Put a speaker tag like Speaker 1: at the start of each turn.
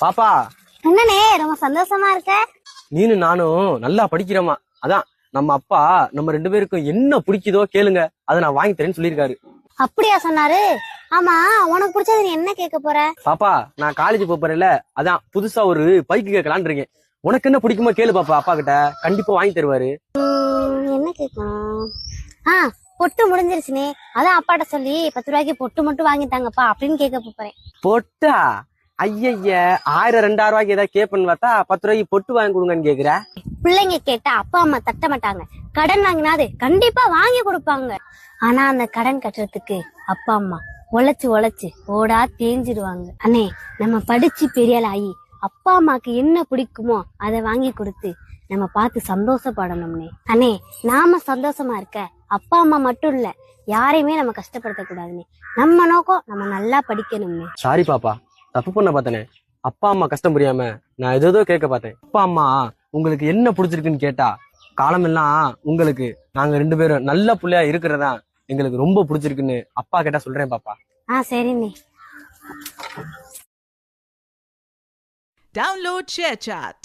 Speaker 1: பாப்பா,
Speaker 2: என்னண்ணே ரொம்ப சந்தோஷமா இருக்க?
Speaker 1: நீனும் நானும் நல்லா படிக்கிறோமா, அதான் நம்ம அப்பா நம்ம 2 பேருக்கும் என்ன பிடிக்குதோ கேளுங்க, அதை நான் வாங்கி தரேன்னு சொல்லியிருக்காரு.
Speaker 2: அப்படியா சொன்னாரு? ஆமா, உனக்கு பிடிச்சது நீ என்ன கேட்க போற?
Speaker 1: பாப்பா, நான் காலேஜ் போறேன்ல, அதான் புதுசா ஒரு பைக் கேட்கலான்னு இருக்கேன். உனக்கு என்ன பிடிக்குமோ கேளு பாப்பா, அப்பா கிட்ட கண்டிப்பா வாங்கி தருவாரு.
Speaker 2: என்ன கேட்கணும்? பொட்டு முடிஞ்சிருச்சுனே, அதான் அப்பாட்ட சொல்லி 10 ரூபாய்க்கு பொட்டு மட்டும் வாங்கிட்டாங்கப்பா அப்படின்னு கேட்க போறேன்.
Speaker 1: பொட்டா? ஐய, 1000 2000 ரூபாய்க்கு ஏதாவது கேப்பன்னு பார்த்தா 10 ரூபாய்க்கு பொட்டு வாங்கி கொடுங்கன்னு கேக்குற.
Speaker 2: பிள்ளைங்க கேட்டா அப்பா அம்மா தட்ட மாட்டாங்க, கடன் வாங்கினாது கண்டிப்பா வாங்கி கொடுப்பாங்க. ஆனா அந்த கடன் கட்டுறதுக்கு அப்பா அம்மா உழைச்சு உழைச்சு ஓடா தேஞ்சிடுவாங்க. அண்ணே, நம்ம படிச்சு பெரியாள் ஆகி அப்பா அம்மாக்கு என்ன பிடிக்குமோ அதை வாங்கி கொடுத்து நம்ம பார்த்து சந்தோஷப்படணும்னே. அண்ணே, நாம சந்தோஷமா இருக்க அப்பா அம்மா மட்டும் இல்ல, யாரையுமே நம்ம கஷ்டப்படுத்த கூடாதுன்னு நம்ம நோக்கம் நம்ம நல்லா படிக்கணும்னே.
Speaker 1: சாரி பாப்பா, தப்பு பண்ண பார்த்தனே. அப்பா அம்மா கஷ்டம் புரியாம நான் ஏதோ கேட்க பார்த்தேன். அப்பா அம்மா உங்களுக்கு என்ன பிடிச்சிருக்குன்னு கேட்டா, காலமெல்லாம் உங்களுக்கு நாங்க 2 பேரும் நல்ல புள்ளையா இருக்கிறதா எங்களுக்கு ரொம்ப பிடிச்சிருக்குன்னு அப்பா கேட்டா சொல்றேன் பாப்பா.
Speaker 2: சரிண்ணே.
Speaker 3: Download ShareChat.